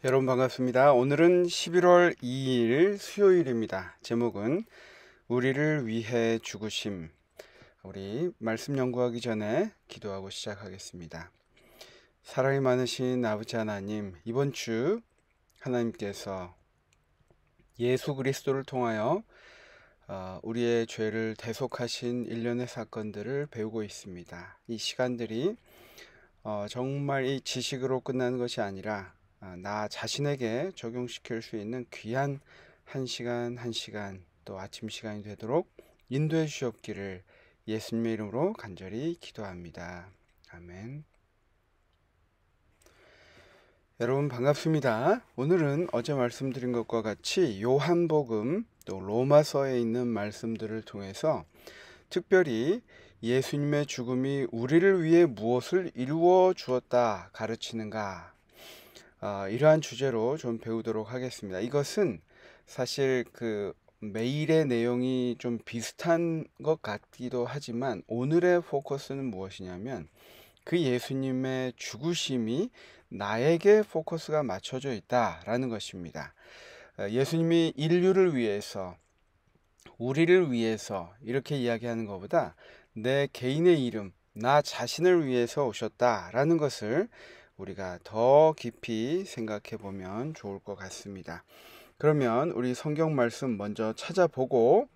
여러분 반갑습니다. 오늘은 11월 2일 수요일입니다. 제목은 우리를 위해 죽으심. 우리 말씀 연구하기 전에 기도하고 시작하겠습니다. 사랑이 많으신 아버지 하나님, 이번 주 하나님께서 예수 그리스도를 통하여 우리의 죄를 대속하신 일련의 사건들을 배우고 있습니다. 이 시간들이 정말 이 지식으로 끝나는 것이 아니라 나 자신에게 적용시킬 수 있는 귀한 한 시간 한 시간 또 아침 시간이 되도록 인도해 주시옵기를 예수님의 이름으로 간절히 기도합니다. 아멘. 여러분 반갑습니다. 오늘은 어제 말씀드린 것과 같이 요한복음 또 로마서에 있는 말씀들을 통해서 특별히 예수님의 죽음이 우리를 위해 무엇을 이루어 주었다 가르치는가, 이러한 주제로 좀 배우도록 하겠습니다. 이것은 사실 그 매일의 내용이 좀 비슷한 것 같기도 하지만 오늘의 포커스는 무엇이냐면 그 예수님의 죽으심이 나에게 포커스가 맞춰져 있다라는 것입니다. 예수님이 인류를 위해서 우리를 위해서 이렇게 이야기하는 것보다 내 개인의 이름, 나 자신을 위해서 오셨다라는 것을 우리가 더 깊이 생각해 보면 좋을 것 같습니다. 그러면 우리 성경 말씀 먼저 찾아보고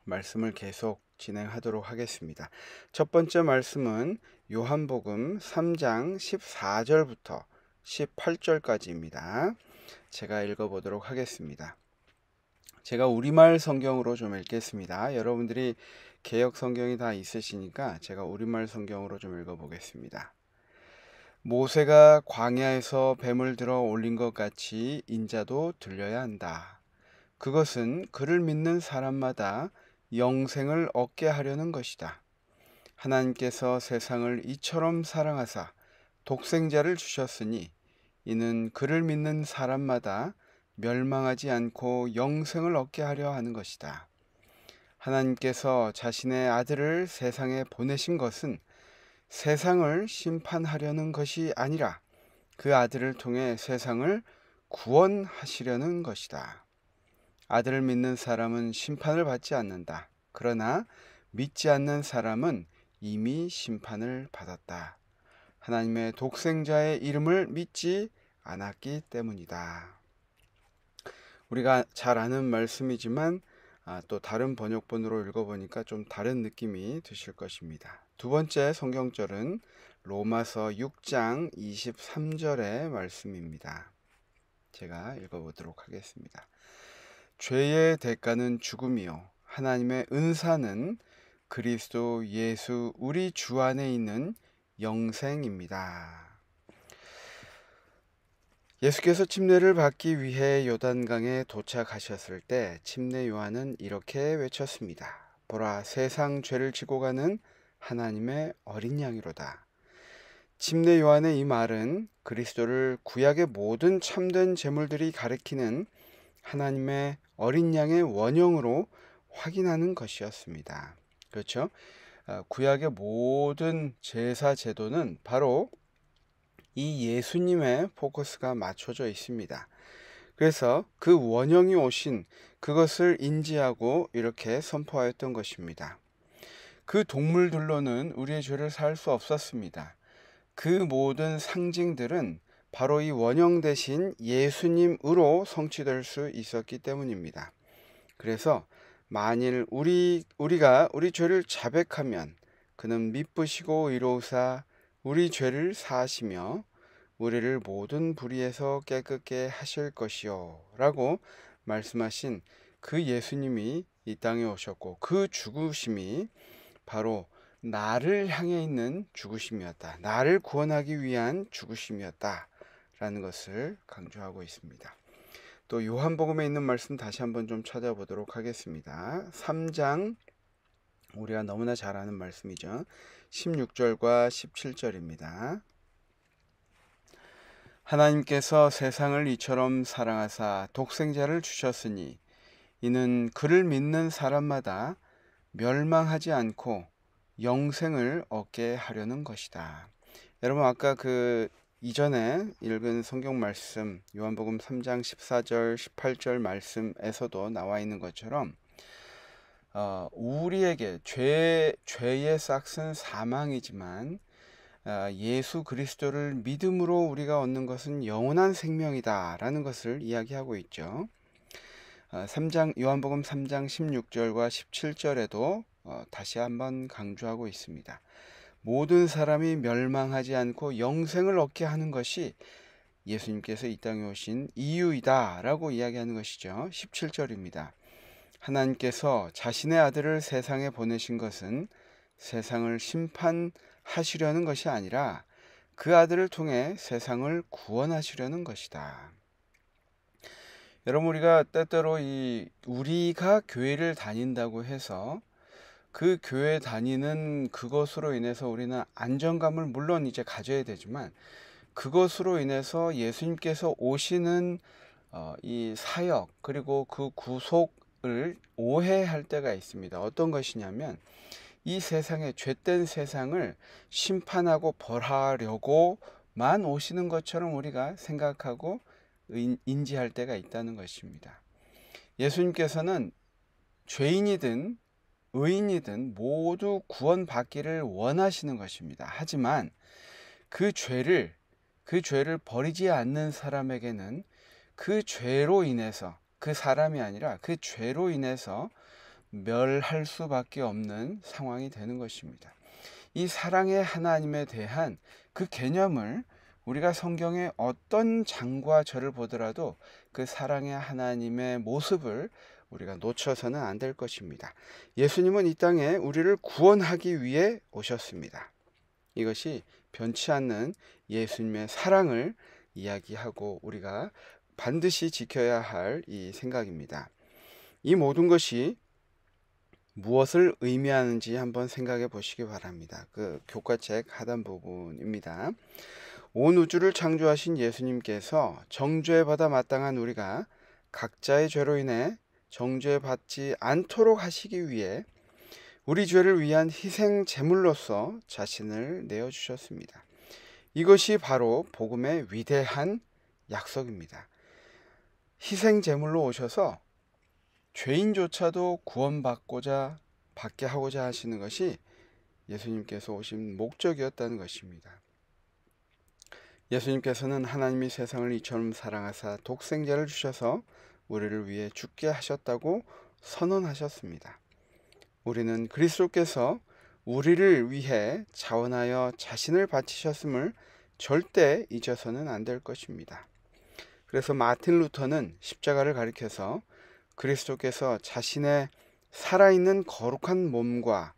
말씀을 계속 진행하도록 하겠습니다. 첫 번째 말씀은 요한복음 3장 14절부터 18절까지입니다. 제가 읽어보도록 하겠습니다. 제가 우리말 성경으로 좀 읽겠습니다. 여러분들이 개역 성경이 다 있으시니까 제가 우리말 성경으로 좀 읽어보겠습니다. 모세가 광야에서 뱀을 들어 올린 것 같이 인자도 들려야 한다. 그것은 그를 믿는 사람마다 영생을 얻게 하려는 것이다. 하나님께서 세상을 이처럼 사랑하사 독생자를 주셨으니 이는 그를 믿는 사람마다 멸망하지 않고 영생을 얻게 하려 하는 것이다. 하나님께서 자신의 아들을 세상에 보내신 것은 세상을 심판하려는 것이 아니라 그 아들을 통해 세상을 구원하시려는 것이다. 아들을 믿는 사람은 심판을 받지 않는다. 그러나 믿지 않는 사람은 이미 심판을 받았다. 하나님의 독생자의 이름을 믿지 않았기 때문이다. 우리가 잘 아는 말씀이지만 또 다른 번역본으로 읽어보니까 좀 다른 느낌이 드실 것입니다. 두 번째 성경절은 로마서 6장 23절의 말씀입니다. 제가 읽어보도록 하겠습니다. 죄의 대가는 죽음이요 하나님의 은사는 그리스도 예수 우리 주 안에 있는 영생입니다. 예수께서 침례를 받기 위해 요단강에 도착하셨을 때 침례 요한은 이렇게 외쳤습니다. 보라, 세상 죄를 지고 가는 하나님의 어린 양이로다. 침례 요한의 이 말은 그리스도를 구약의 모든 참된 제물들이 가리키는 하나님의 어린 양의 원형으로 확인하는 것이었습니다. 그렇죠? 구약의 모든 제사 제도는 바로 이 예수님의 포커스가 맞춰져 있습니다. 그래서 그 원형이 오신 그것을 인지하고 이렇게 선포하였던 것입니다. 그 동물들로는 우리의 죄를 살 수 없었습니다. 그 모든 상징들은 바로 이 원형 대신 예수님으로 성취될 수 있었기 때문입니다. 그래서 만일 우리가 우리 죄를 자백하면 그는 미쁘시고 의로우사 우리 죄를 사하시며 우리를 모든 불의에서 깨끗게 하실 것이요 라고 말씀하신 그 예수님이 이 땅에 오셨고 그 죽으심이 바로 나를 향해 있는 죽으심이었다. 나를 구원하기 위한 죽으심이었다 라는 것을 강조하고 있습니다. 또 요한복음에 있는 말씀 다시 한번 좀 찾아보도록 하겠습니다. 3장 우리가 너무나 잘 아는 말씀이죠. 16절과 17절입니다. 하나님께서 세상을 이처럼 사랑하사 독생자를 주셨으니 이는 그를 믿는 사람마다 멸망하지 않고 영생을 얻게 하려는 것이다. 여러분 아까 그 이전에 읽은 성경 말씀 요한복음 3장 14절 18절 말씀에서도 나와 있는 것처럼 우리에게 죄의 싹은 사망이지만 예수 그리스도를 믿음으로 우리가 얻는 것은 영원한 생명이다 라는 것을 이야기하고 있죠. 요한복음 3장 16절과 17절에도 다시 한번 강조하고 있습니다. 모든 사람이 멸망하지 않고 영생을 얻게 하는 것이 예수님께서 이 땅에 오신 이유이다 라고 이야기하는 것이죠. 17절입니다. 하나님께서 자신의 아들을 세상에 보내신 것은 세상을 심판하시려는 것이 아니라 그 아들을 통해 세상을 구원하시려는 것이다. 여러분, 우리가 때때로 우리가 교회를 다닌다고 해서 그 교회 다니는 그것으로 인해서 우리는 안정감을 물론 이제 가져야 되지만 그것으로 인해서 예수님께서 오시는 이 사역 그리고 그 구속을 오해할 때가 있습니다. 어떤 것이냐면 이 세상의 죄된 세상을 심판하고 벌하려고만 오시는 것처럼 우리가 생각하고 인지할 때가 있다는 것입니다. 예수님께서는 죄인이든 의인이든 모두 구원받기를 원하시는 것입니다. 하지만 그 죄를 버리지 않는 사람에게는 그 죄로 인해서, 그 사람이 아니라 그 죄로 인해서 멸할 수밖에 없는 상황이 되는 것입니다. 이 사랑의 하나님에 대한 그 개념을 우리가 성경의 어떤 장과 절을 보더라도 그 사랑의 하나님의 모습을 우리가 놓쳐서는 안 될 것입니다. 예수님은 이 땅에 우리를 구원하기 위해 오셨습니다. 이것이 변치 않는 예수님의 사랑을 이야기하고 우리가 반드시 지켜야 할 이 생각입니다. 이 모든 것이 무엇을 의미하는지 한번 생각해 보시기 바랍니다. 그 교과책 하단 부분입니다. 온 우주를 창조하신 예수님께서 정죄받아 마땅한 우리가 각자의 죄로 인해 정죄받지 않도록 하시기 위해 우리 죄를 위한 희생 제물로서 자신을 내어주셨습니다. 이것이 바로 복음의 위대한 약속입니다. 희생 제물로 오셔서 죄인조차도 받게 하고자 하시는 것이 예수님께서 오신 목적이었다는 것입니다. 예수님께서는 하나님이 세상을 이처럼 사랑하사 독생자를 주셔서 우리를 위해 죽게 하셨다고 선언하셨습니다. 우리는 그리스도께서 우리를 위해 자원하여 자신을 바치셨음을 절대 잊어서는 안 될 것입니다. 그래서 마틴 루터는 십자가를 가리켜서 그리스도께서 자신의 살아있는 거룩한 몸과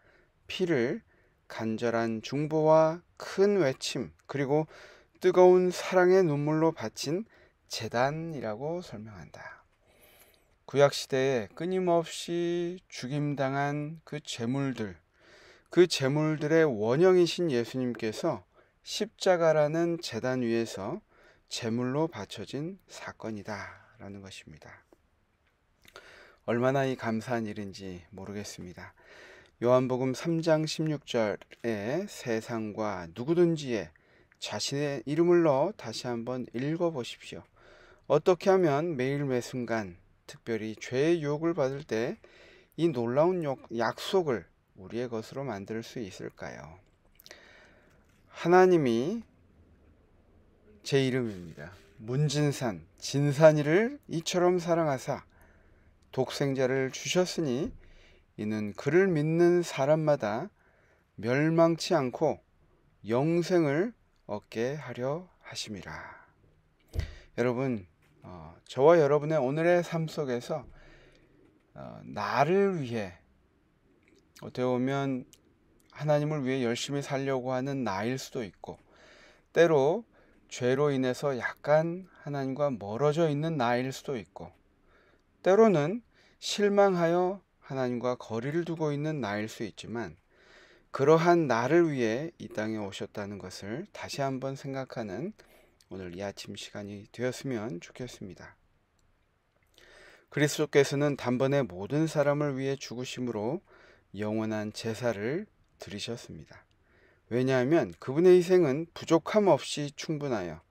피를 간절한 중보와 큰 외침 그리고 뜨거운 사랑의 눈물로 바친 제단이라고 설명한다. 구약시대에 끊임없이 죽임당한 그 제물들의 원형이신 예수님께서 십자가라는 제단 위에서 제물로 바쳐진 사건이다 라는 것입니다. 얼마나 이 감사한 일인지 모르겠습니다. 요한복음 3장 16절에 세상과 누구든지에 자신의 이름을 넣어 다시 한번 읽어보십시오. 어떻게 하면 매일 매순간 특별히 죄의 유혹을 받을 때 이 놀라운 약속을 우리의 것으로 만들 수 있을까요? 하나님이 제 이름입니다. 문진산, 진산이를 이처럼 사랑하사 독생자를 주셨으니 이는 그를 믿는 사람마다 멸망치 않고 영생을 얻게 하려 하심이라. 여러분, 저와 여러분의 오늘의 삶 속에서 나를 위해 어떻게 보면 하나님을 위해 열심히 살려고 하는 나일 수도 있고 때로 죄로 인해서 약간 하나님과 멀어져 있는 나일 수도 있고 때로는 실망하여 하나님과 거리를 두고 있는 나일 수 있지만 그러한 나를 위해 이 땅에 오셨다는 것을 다시 한번 생각하는 오늘 이 아침 시간이 되었으면 좋겠습니다. 그리스도께서는 단번에 모든 사람을 위해 죽으심으로 영원한 제사를 드리셨습니다. 왜냐하면 그분의 희생은 부족함 없이 충분하여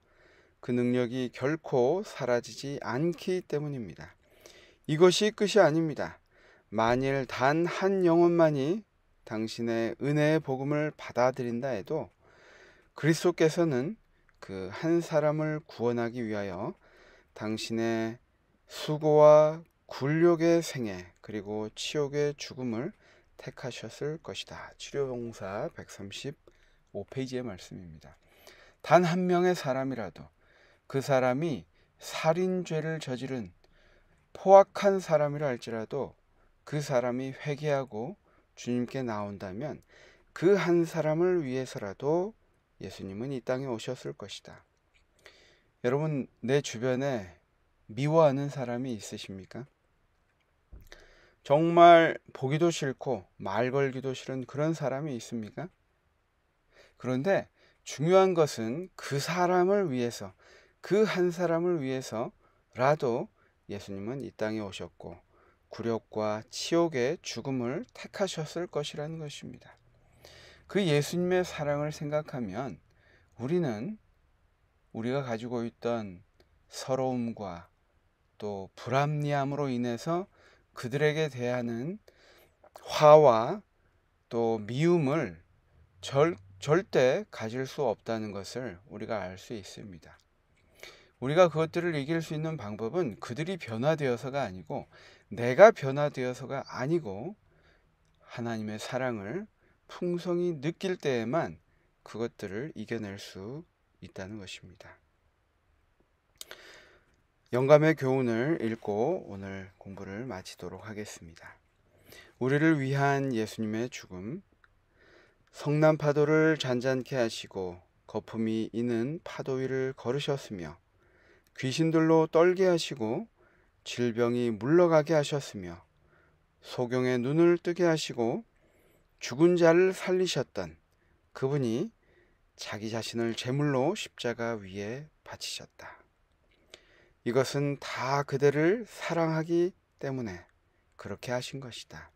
그 능력이 결코 사라지지 않기 때문입니다. 이것이 끝이 아닙니다. 만일 단 한 영혼만이 당신의 은혜의 복음을 받아들인다 해도 그리스도께서는 그 한 사람을 구원하기 위하여 당신의 수고와 굴욕의 생애 그리고 치욕의 죽음을 택하셨을 것이다. 치료봉사 135페이지의 말씀입니다. 단 한 명의 사람이라도 그 사람이 살인죄를 저지른 포악한 사람이라 할지라도 그 사람이 회개하고 주님께 나온다면 그 한 사람을 위해서라도 예수님은 이 땅에 오셨을 것이다. 여러분, 내 주변에 미워하는 사람이 있으십니까? 정말 보기도 싫고 말 걸기도 싫은 그런 사람이 있습니까? 그런데 중요한 것은 그 사람을 위해서, 그 한 사람을 위해서라도 예수님은 이 땅에 오셨고 굴욕과 치욕의 죽음을 택하셨을 것이라는 것입니다. 그 예수님의 사랑을 생각하면 우리는 우리가 가지고 있던 서러움과 또 불합리함으로 인해서 그들에게 대하는 화와 또 미움을 절대 가질 수 없다는 것을 우리가 알 수 있습니다. 우리가 그것들을 이길 수 있는 방법은 그들이 변화되어서가 아니고 내가 변화되어서가 아니고 하나님의 사랑을 풍성히 느낄 때에만 그것들을 이겨낼 수 있다는 것입니다. 영감의 교훈을 읽고 오늘 공부를 마치도록 하겠습니다. 우리를 위한 예수님의 죽음, 성난 파도를 잔잔케 하시고 거품이 이는 파도 위를 걸으셨으며 귀신들로 떨게 하시고 질병이 물러가게 하셨으며 소경의 눈을 뜨게 하시고 죽은 자를 살리셨던 그분이 자기 자신을 제물로 십자가 위에 바치셨다. 이것은 다 그대를 사랑하기 때문에 그렇게 하신 것이다.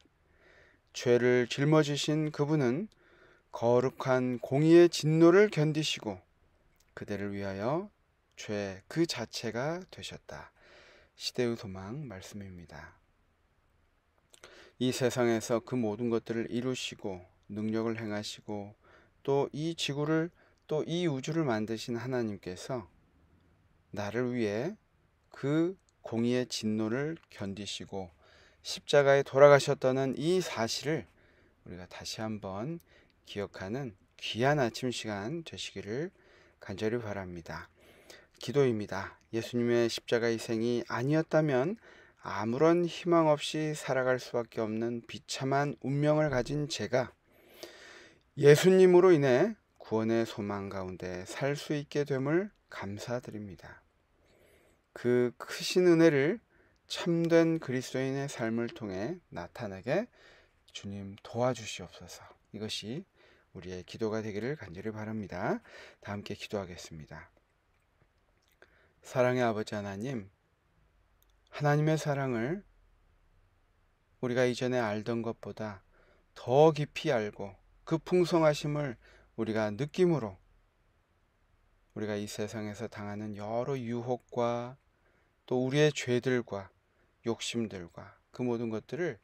죄를 짊어지신 그분은 거룩한 공의의 진노를 견디시고 그대를 위하여 죄 그 자체가 되셨다. 시대의 소망 말씀입니다. 이 세상에서 그 모든 것들을 이루시고 능력을 행하시고 또 이 지구를 또 이 우주를 만드신 하나님께서 나를 위해 그 공의의 진노를 견디시고 십자가에 돌아가셨다는 이 사실을 우리가 다시 한번 기억하는 귀한 아침 시간 되시기를 간절히 바랍니다. 기도입니다. 예수님의 십자가 희생이 아니었다면 아무런 희망 없이 살아갈 수밖에 없는 비참한 운명을 가진 제가 예수님으로 인해 구원의 소망 가운데 살 수 있게 됨을 감사드립니다. 그 크신 은혜를 참된 그리스도인의 삶을 통해 나타나게 주님 도와주시옵소서. 이것이 우리의 기도가 되기를 간절히 바랍니다. 다 함께 기도하겠습니다. 사랑의 아버지 하나님, 하나님의 사랑을 우리가 이전에 알던 것보다 더 깊이 알고 그 풍성하심을 우리가 느낌으로 우리가 이 세상에서 당하는 여러 유혹과 또 우리의 죄들과 욕심들과 그 모든 것들을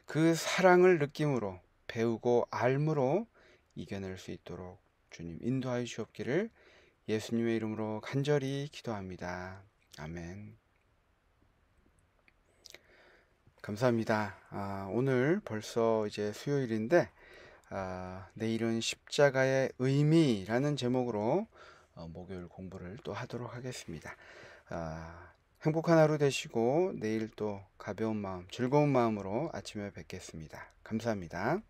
그 사랑을 느낌으로 배우고 알므로 이겨낼 수 있도록 주님 인도하여 주옵기를 예수님의 이름으로 간절히 기도합니다. 아멘. 감사합니다. 오늘 벌써 이제 수요일인데 내일은 십자가의 의미라는 제목으로 목요일 공부를 또 하도록 하겠습니다. 행복한 하루 되시고 내일 또 가벼운 마음, 즐거운 마음으로 아침에 뵙겠습니다. 감사합니다.